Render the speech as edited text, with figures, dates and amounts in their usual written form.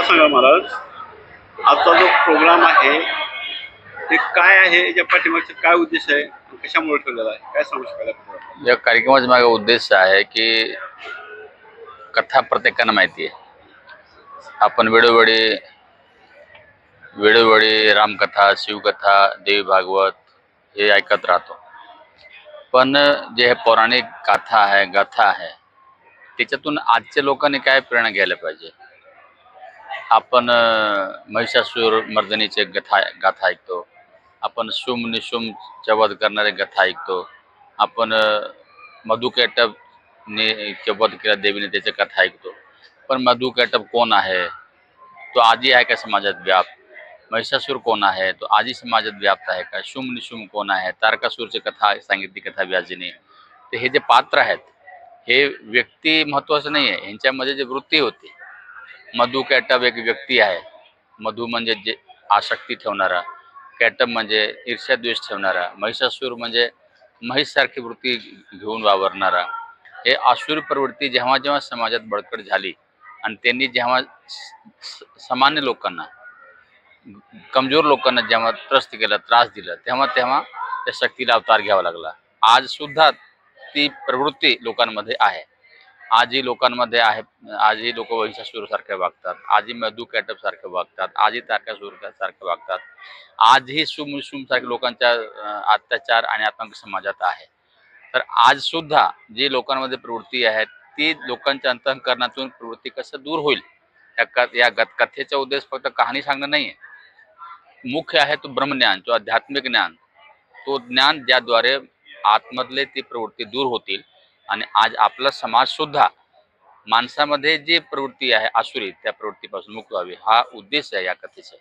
सांगा महाराज, आजचा जो प्रोग्राम आहे ते काय आहे, याच्या पाठीमागचा काय उद्देश आहे, कशामुळे ठेवलेला आहे, काय सांगू शकाल आपण? या कार्यक्रमाचा मागे उद्देश आहे की कथा प्रत्येकांना माहिती आहे. आपण वेळोवेळी रामकथा, शिवकथा, देवी भागवत हे ऐकत राहतो. पण जे हे पौराणिक गाथा आहे त्याच्यातून आजच्या लोकांनी काय प्रेरणा घ्यायला पाहिजे. आपण महिषासुर मर्दनीचे गाथा ऐकतो. आपण शुम निशुमचा वध करणारे गाथा ऐकतो. आपण मधुकैटभ ने वध केला देवीने त्याचे कथा ऐकतो. पण मधुकैटभ कोण आहे, तो आजी आहे का समाजात व्याप्त? महिषासुर कोण आहे, तो आजी समाजात व्याप्त आहे का? शुम निशुम कोण आहे, तारकासूरची कथा सांगितली कथा व्याजीने. तर हे जे पात्र आहेत हे व्यक्ती महत्वाचं नाही आहे, ह्यांच्यामध्ये जे वृत्ती होती. मधुकैटभ एक व्यक्ती आहे. मधु म्हणजे जे आसक्ती ठेवणारा, कैटभ म्हणजे ईर्ष्या द्वेष ठेवणारा, महिषासुर म्हणजे म्हैसारखी वृत्ती घेऊन वावरणारा. हे आसुरी प्रवृत्ती जेव्हा जेव्हा समाजात बळकट झाली आणि त्यांनी जेव्हा सामान्य लोकांना, कमजोर लोकांना जेव्हा त्रस्त केला, त्रास दिला, तेव्हा तेव्हा त्या शक्तीला अवतार घ्यावा लागला. आज सुद्धा ती प्रवृत्ती लोकांमध्ये आहे. आजही लोकांमध्ये आहे. आजही लोक महिषासुर सारखे वागतात, आजही मधुकैटभ सारखे वागतात, आजही तारकासूर सारखे वागतात. आजही शुम सारख्या लोकांच्या अत्याचार आणि आतंक समाजात आहे. तर आज सुद्धा जी लोकांमध्ये प्रवृत्ती आहे ती लोकांच्या अंतःकरणातून प्रवृत्ती कसं दूर होईल, या कथेचा उद्देश फक्त कहाणी सांगणं नाही आहे. मुख्य आहे तो ब्रह्मज्ञान, जो आध्यात्मिक ज्ञान, तो ज्ञान ज्याद्वारे आतमधले ती प्रवृत्ती दूर होतील आणि आज आपला समाज सुद्धा माणसामध्ये जी प्रवृत्ती आहे आसुरी, त्या प्रवृत्तीपासून मुक्त व्हावी, हा उद्देश आहे या कथेचा.